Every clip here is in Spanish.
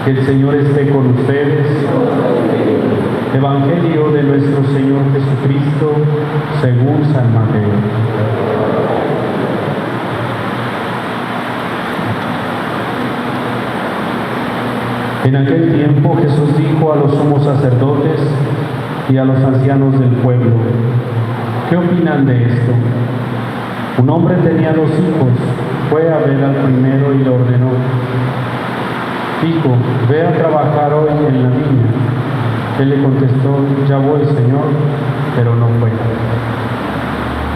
Que el Señor esté con ustedes. Evangelio de nuestro Señor Jesucristo según San Mateo. En aquel tiempo Jesús dijo a los sumos sacerdotes y a los ancianos del pueblo: ¿qué opinan de esto? Un hombre tenía 2 hijos, fue a ver al primero y le ordenó: hijo, ve a trabajar hoy en la viña. Él le contestó: ya voy, Señor, pero no fue.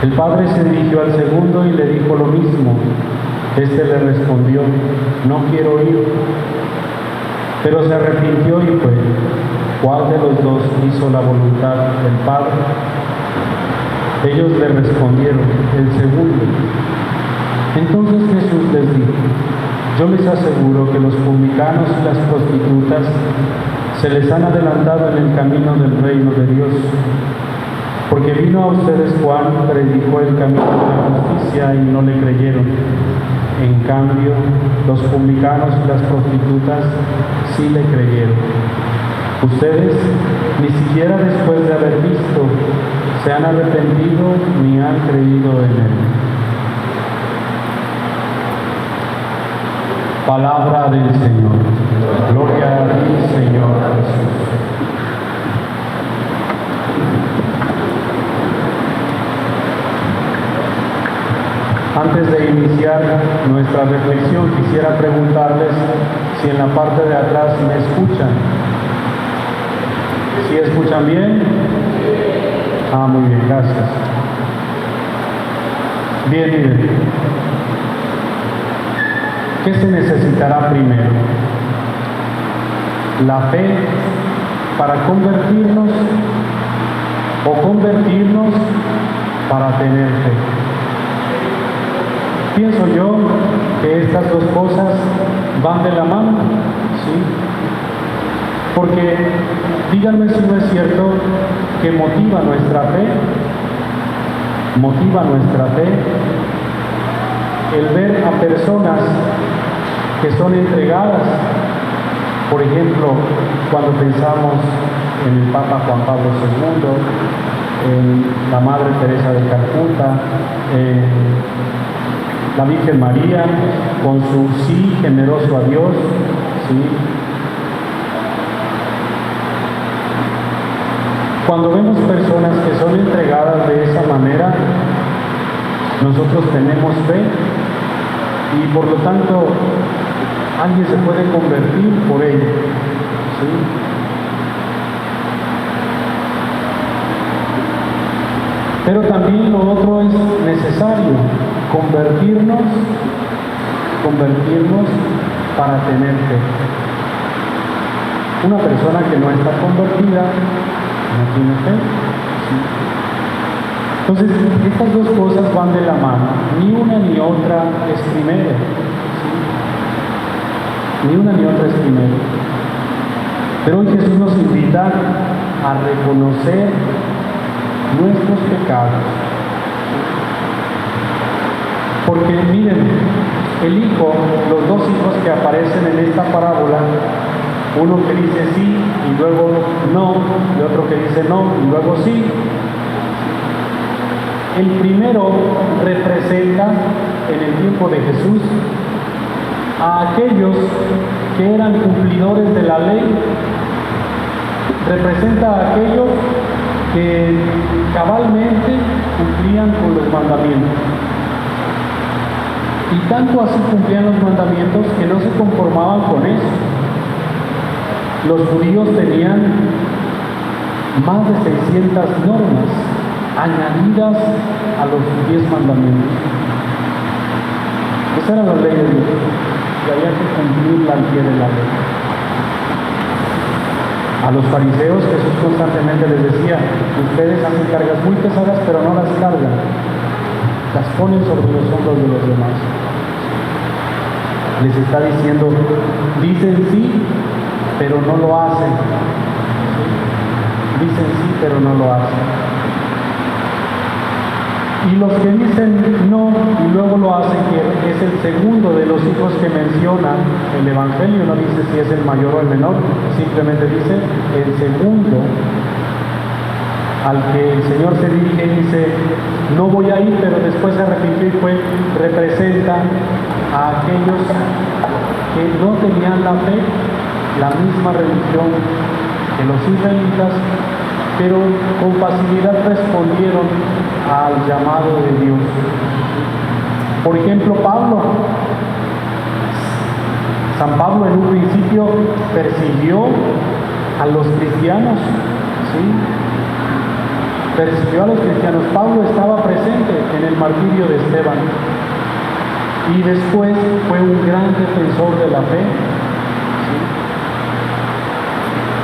El padre se dirigió al segundo y le dijo lo mismo. Este le respondió: no quiero ir. Pero se arrepintió y fue. ¿Cuál de los 2 hizo la voluntad del padre? Ellos le respondieron: el segundo. Entonces Jesús les dijo: yo les aseguro que los publicanos y las prostitutas se les han adelantado en el camino del reino de Dios. Porque vino a ustedes Juan, predicó el camino de la justicia y no le creyeron. En cambio, los publicanos y las prostitutas sí le creyeron. Ustedes, ni siquiera después de haber visto, se han arrepentido ni han creído en él. Palabra del Señor. Gloria a ti, Señor Jesús. Antes de iniciar nuestra reflexión, quisiera preguntarles si en la parte de atrás me escuchan. ¿Sí escuchan bien? Ah, muy bien, gracias. Bien, miren. ¿Qué se necesitará primero? ¿La fe para convertirnos o convertirnos para tener fe? Pienso yo que estas 2 cosas van de la mano, ¿sí? Porque díganme si no es cierto que motiva nuestra fe el ver a personas que son entregadas. Por ejemplo, cuando pensamos en el Papa Juan Pablo II, en la Madre Teresa de Calcuta, la Virgen María, con su sí generoso a Dios, ¿sí? Cuando vemos personas que son entregadas de esa manera, nosotros tenemos fe y por lo tanto alguien se puede convertir por ello, ¿sí? Pero también lo otro es necesario, convertirnos para tener fe. Una persona que no está convertida no tiene fe, ¿sí? Entonces, estas 2 cosas van de la mano, ni una ni otra es primero, ¿sí? Ni una ni otra es primero. Pero hoy Jesús nos invita a reconocer nuestros pecados. Porque miren, el hijo, los 2 hijos que aparecen en esta parábola, uno que dice sí y luego no, y otro que dice no y luego sí. El primero representa en el tiempo de Jesús a aquellos que eran cumplidores de la ley, representa a aquellos que cabalmente cumplían con los mandamientos. Y tanto así cumplían los mandamientos que no se conformaban con eso. Los judíos tenían más de 600 normas añadidas a los 10 mandamientos. Esa era la ley de Dios y había que cumplirla al pie de la ley. A los fariseos Jesús constantemente les decía: ustedes hacen cargas muy pesadas pero no las cargan, las ponen sobre los hombros de los demás. Les está diciendo, dicen sí pero no lo hacen, dicen sí pero no lo hacen. Y los que dicen no y luego lo hacen, que es el segundo de los hijos que menciona el Evangelio, no dice si es el mayor o el menor, simplemente dice el segundo al que el Señor se dirige y dice, no voy a ir, pero después se arrepintió y fue, representa a aquellos que no tenían la fe, la misma religión que los israelitas, pero con facilidad respondieron al llamado de Dios. Por ejemplo, San Pablo en un principio persiguió a los cristianos, ¿sí? Persiguió a los cristianos. Pablo estaba presente en el martirio de Esteban y después fue un gran defensor de la fe, ¿sí?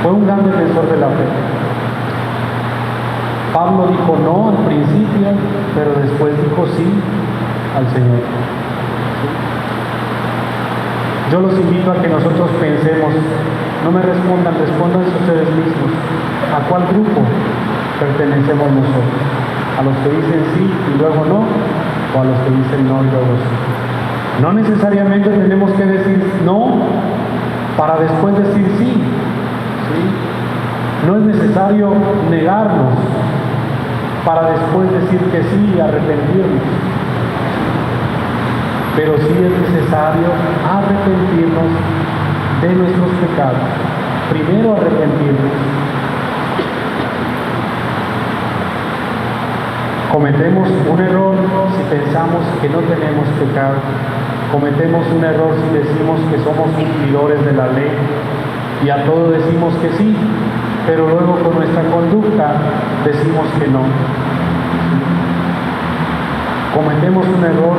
Fue un gran defensor de la fe. Pablo dijo no al principio, pero después dijo sí al Señor. Yo los invito a que nosotros pensemos, no me respondan ustedes mismos, ¿a cuál grupo pertenecemos nosotros? ¿A los que dicen sí y luego no? ¿O a los que dicen no y luego sí? No necesariamente tenemos que decir no para después decir sí, ¿sí? No es necesario negarnos para después decir que sí y arrepentirnos. Pero sí es necesario arrepentirnos de nuestros pecados. Primero arrepentirnos. Cometemos un error si pensamos que no tenemos pecado. Cometemos un error si decimos que somos cumplidores de la ley y a todo decimos que sí, pero luego con nuestra conducta decimos que no. Cometemos un error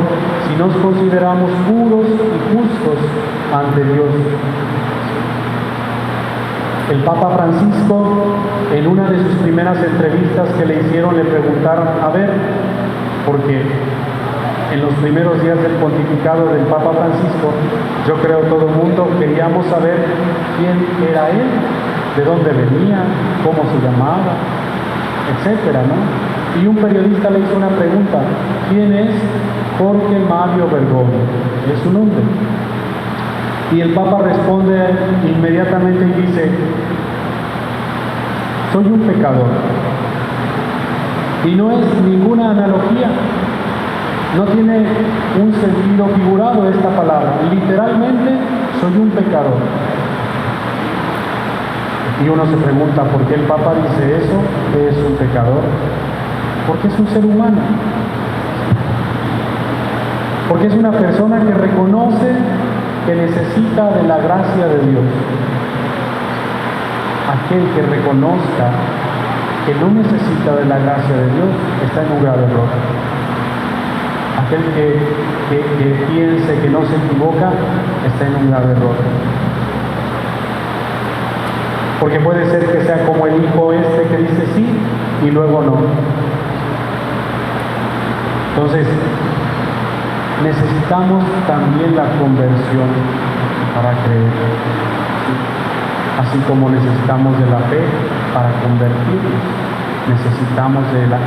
si nos consideramos puros y justos ante Dios. El Papa Francisco, en una de sus primeras entrevistas que le hicieron, le preguntaron, a ver, porque en los primeros días del pontificado del Papa Francisco, yo creo todo el mundo queríamos saber quién era él, de dónde venía, cómo se llamaba, etcétera, ¿no? Y un periodista le hizo una pregunta, ¿quién es Jorge Mario Bergoglio? Es su nombre. Y el Papa responde inmediatamente y dice, soy un pecador. Y no es ninguna analogía, no tiene un sentido figurado esta palabra. Literalmente, soy un pecador. Y uno se pregunta, ¿por qué el Papa dice eso? ¿Que es un pecador? Porque es un ser humano. Porque es una persona que reconoce que necesita de la gracia de Dios. Aquel que reconozca que no necesita de la gracia de Dios está en un grave error. Aquel que piense que no se equivoca está en un grave error. Porque puede ser que sea como el hijo que dice sí y luego no. Entonces, necesitamos también la conversión para creer, así como necesitamos de la fe para convertirnos, necesitamos de la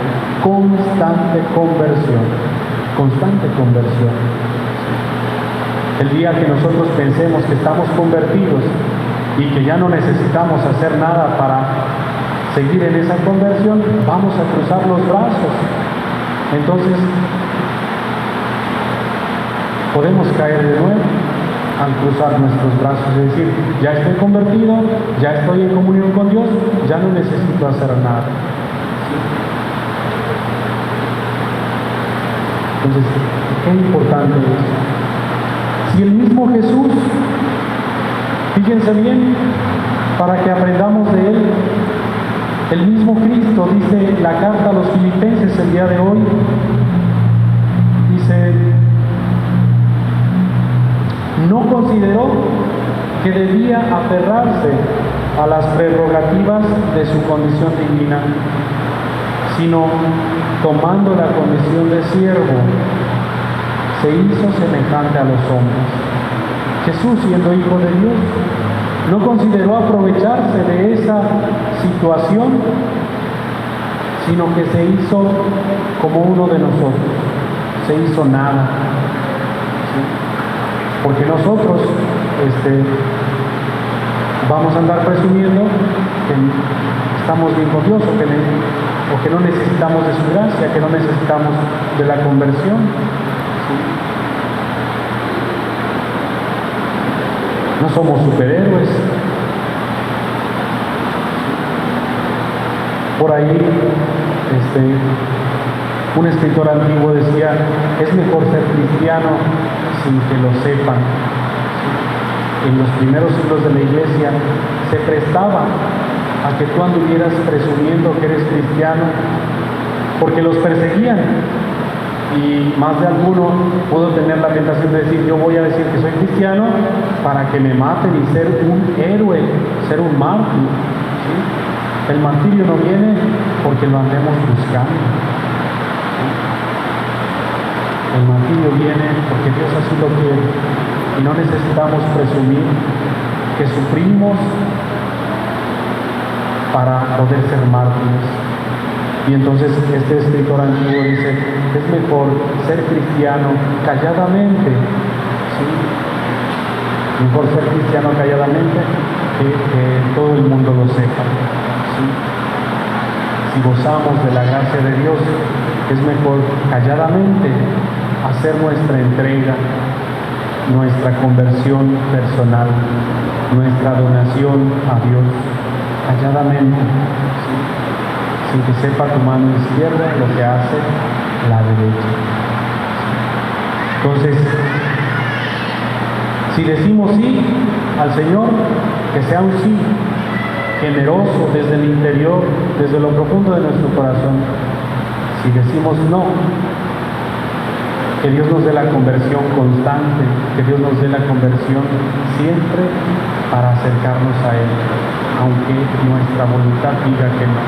constante conversión. El día que nosotros pensemos que estamos convertidos y que ya no necesitamos hacer nada para seguir en esa conversión, vamos a cruzar los brazos. Entonces, podemos caer de nuevo al cruzar nuestros brazos, es decir, ya estoy convertido, ya estoy en comunión con Dios, ya no necesito hacer nada. Entonces, qué importante es. Si el mismo Jesús, fíjense bien, para que aprendamos de Él, el mismo Cristo, dice la carta a los Filipenses el día de hoy, dice, no consideró que debía aferrarse a las prerrogativas de su condición divina, sino tomando la condición de siervo, se hizo semejante a los hombres. Jesús, siendo hijo de Dios, no consideró aprovecharse de esa situación, sino que se hizo como uno de nosotros, se hizo nada. ¿Sí? Porque nosotros vamos a andar presumiendo que estamos bien con Dios o que no necesitamos de su gracia, que no necesitamos de la conversión. ¿Sí? No somos superhéroes. Por ahí, un escritor antiguo decía, es mejor ser cristiano sin que lo sepan. En los primeros siglos de la iglesia se prestaba a que tú anduvieras presumiendo que eres cristiano, porque los perseguían. Y más de alguno pudo tener la tentación de decir, yo voy a decir que soy cristiano para que me maten y ser un héroe, ser un mártir. ¿Sí? El martirio no viene porque lo andemos buscando. El martirio viene porque Dios así lo quiere. Y no necesitamos presumir que sufrimos para poder ser mártires. Y entonces este escritor antiguo dice, es mejor ser cristiano calladamente. ¿Sí? Mejor ser cristiano calladamente que todo el mundo lo sepa. ¿Sí? Si gozamos de la gracia de Dios, es mejor calladamente hacer nuestra entrega, nuestra conversión personal, nuestra donación a Dios, calladamente, ¿sí? Sin que sepa tu mano izquierda lo que hace la derecha. Entonces, si decimos sí al Señor, que sea un sí generoso desde el interior, desde lo profundo de nuestro corazón. Si decimos no, que Dios nos dé la conversión constante, que Dios nos dé la conversión siempre para acercarnos a Él, aunque nuestra voluntad diga que no.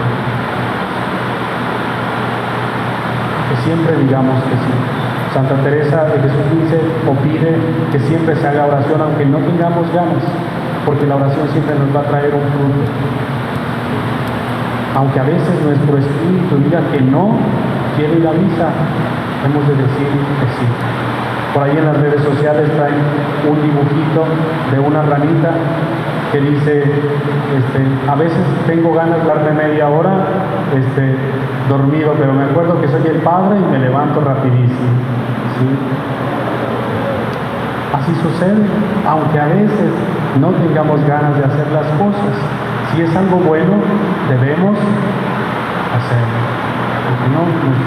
Que siempre digamos que sí. Santa Teresa de Jesús dice o pide que siempre se haga oración aunque no tengamos ganas, porque la oración siempre nos va a traer un fruto. Aunque a veces nuestro espíritu diga que no quiere ir a misa, hemos de decir que sí. Por ahí en las redes sociales traen un dibujito de una ranita que dice, a veces tengo ganas de darme media hora dormido, pero me acuerdo que soy el Padre y me levanto rapidísimo. ¿Sí? Así sucede, aunque a veces no tengamos ganas de hacer las cosas. Si es algo bueno, debemos hacerlo, porque no nos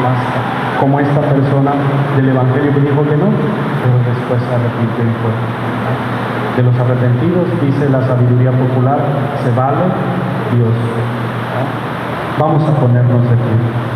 plazca. Como esta persona del Evangelio que dijo que no, pero después se arrepintió y fue. De los arrepentidos, dice la sabiduría popular, se vale Dios. Vamos a ponernos de pie.